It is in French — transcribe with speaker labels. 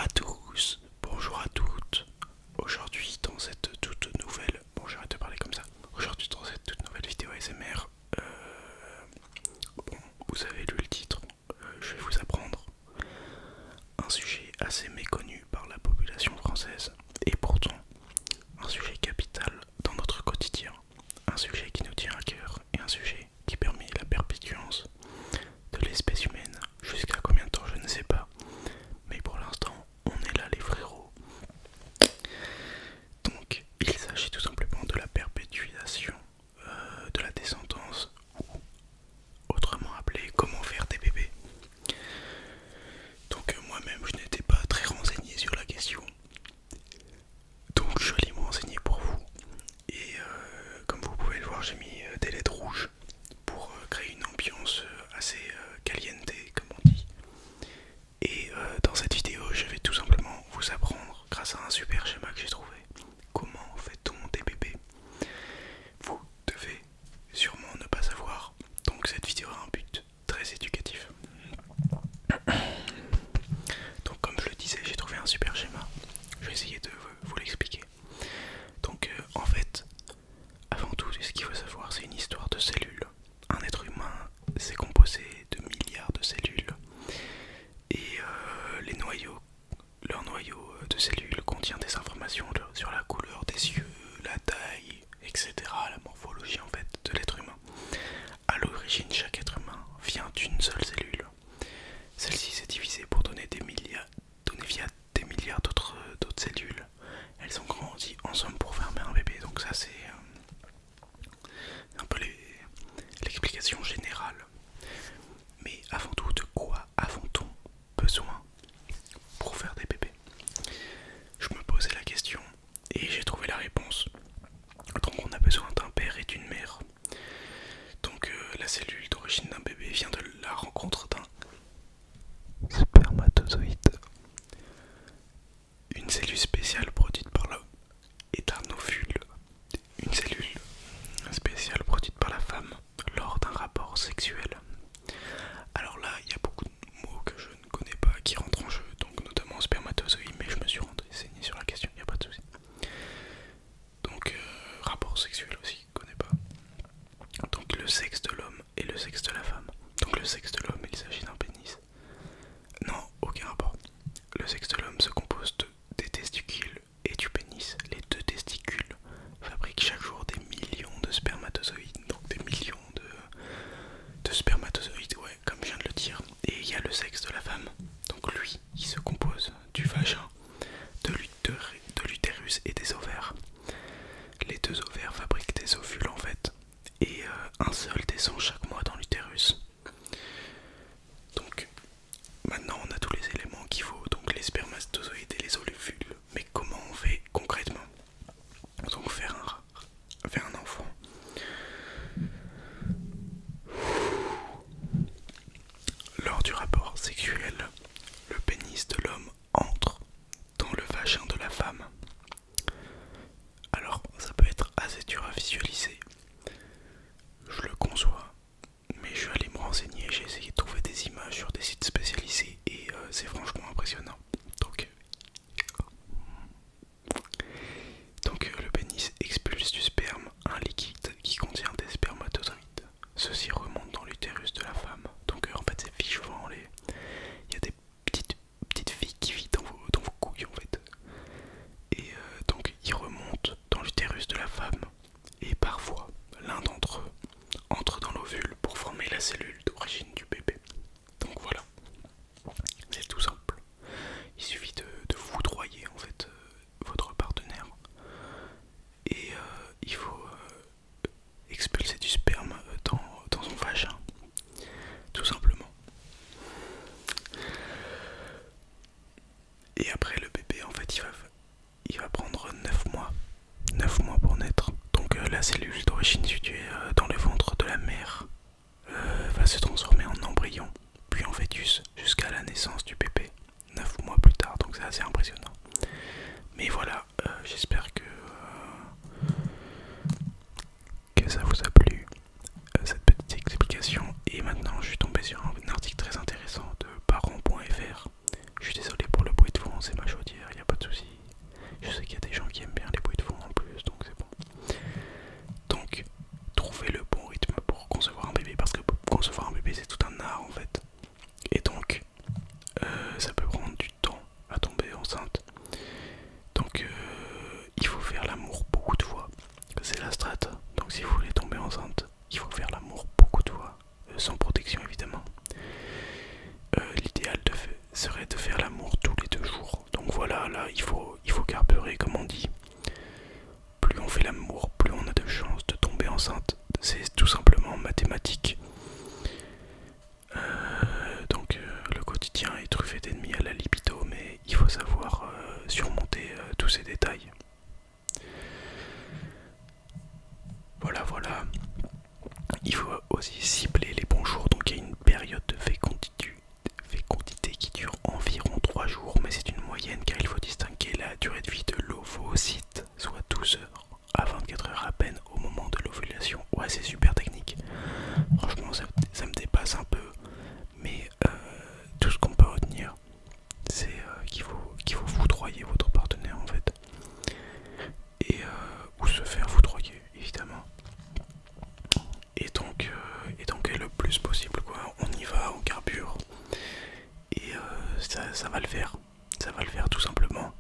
Speaker 1: à tous, bonjour à toutes. Aujourd'hui dans cette toute nouvelle... Bon, j'arrête de parler comme ça. Aujourd'hui dans cette toute nouvelle vidéo ASMR, bon, vous avez lu le titre, je vais vous apprendre un sujet assez méconnu par la population française et pourtant un sujet capital dans notre quotidien, un sujet qui nous tient à cœur et un sujet qui permet la perpétuance de l'espèce humaine. Jusqu'à combien de temps je ne sais pas, mais pour l'instant on est là les frérots. Donc il s'agit tout simplement de la perpétuation de la descendance, ou autrement appelé comment faire des bébés. Donc moi-même je n'étais pas très renseigné sur la question, donc je vais me renseigner pour vous. Et comme vous pouvez le voir, j'ai mis des lettres rouges pour créer une ambiance assez caliente comme on dit. Et dans cette vidéo je vais tout simplement vous apprendre, grâce à un super schéma que j'ai trouvé, comment fait-on des bébés. Vous devez sûrement ne pas savoir, donc cette vidéo a un but très éducatif. Donc comme je le disais, j'ai trouvé un super schéma, je vais essayer de vous l'expliquer. Donc en fait, avant tout, ce qu'il faut savoir, c'est une histoire de cellules. Un être humain, c'est composé de milliards de cellules. Et leur noyau de cellules contient des informations sur la couleur des yeux, la taille, etc. La morphologie en fait de l'être humain. À l'origine, chaque être humain vient d'une seule cellule. Celle-ci s'est divisée pour donner via des milliards d'autres cellules. Elles ont grandi ensemble pour former un bébé. Donc ça c'est un peu l'explication générale. Mais avant tout, de quoi avons-on besoin pour faire des bébés? Je me posais la question et j'ai trouvé la réponse. Donc on a besoin d'un père et d'une mère. Donc la cellule d'origine d'un bébé vient de la rencontre d'un spermatozoïde. Une cellule spéciale produite par l'homme est un ovule. Une cellule spéciale produite par la femme lors d'un rapport sexuel. Alors là, il y a beaucoup de mots que je ne connais pas qui rentrent en jeu, donc notamment spermatozoïde, mais je me suis renseigné sur la question, il n'y a pas de souci. Donc rapport sexuel aussi, je ne connais pas. Donc le sexe de l'homme et le sexe de la femme. Donc le sexe de l'homme, il s'agit d'un pénis. Non, aucun rapport. Le sexe de l'homme se compose des testicules et du pénis. Les deux testicules fabriquent chaque jour des millions de spermatozoïdes. Donc des millions de spermatozoïdes, ouais, comme je viens de le dire. Et il y a le sexe de la femme. Donc lui, il se compose du vagin, de l'utérus et des ovaires. Les deux ovaires fabriquent des ovules en fait. Et un seul descend chaque mois dans l'utérus. Donc maintenant on a tous les éléments qu'il faut, donc les spermatozoïdes et les ovules. Mais comment on fait concrètement? Donc faire un enfant. Lors du rapport sexuel, le pénis de l'homme entre dans le vagin de la femme. Alors ça peut être assez dur à visualiser, je le conçois, mais je suis allé me renseigner, j'ai essayé de trouver des images sur des sites spécialisés et c'est franchement impressionnant. Donc le pénis expulse du sperme un liquide qui contient des spermatozoïdes. Ceux-ci remontent dans l'utérus de la femme. Donc en fait c'est fichevant, il y a des petites filles qui vivent dans vos couilles en fait. Et donc ils remontent dans l'utérus de la femme. Et parfois l'un d'entre eux entre dans l'ovule pour former la cellule d'origine du bébé. Donc voilà, c'est tout simple. Il suffit de foudroyer en fait votre partenaire et il faut expulser du sperme dans son vagin, tout simplement. Et après le bébé en fait il va prendre 9 mois pour naître. Donc la cellule d'origine située dans le ventre de la mère va se transformer en embryon, puis en fœtus jusqu'à la naissance du bébé 9 mois plus tard. Donc c'est assez impressionnant. Mais voilà, j'espère que ça vous a plu, cette petite explication. Et maintenant je suis tombé sur un article très intéressant de parents.fr. Je suis désolé pour le bruit de fond, c'est ma faut carburer comme on dit. Plus on fait l'amour, plus on a de chances de tomber enceinte. C'est tout simplement mathématique. Le quotidien est truffé d'ennemis à la libido, mais il faut savoir surmonter tous ces détails. Voilà. Il faut aussi cibler les bons jours, donc il y a une période de fécondité qui dure environ 3 jours, mais c'est une moyenne car il faut distinguer la durée de vie de l'ovocyte, soit 12 heures à 24 heures à peine au moment de l'ovulation. Ouais, c'est super technique. Franchement, ça me dépasse un peu, mais tout ce qu'on peut retenir, c'est qu'il faut foudroyer votre partenaire en fait, et ou se faire foudroyer évidemment. Et donc le plus possible quoi, on y va, on carbure, et ça va le faire tout simplement.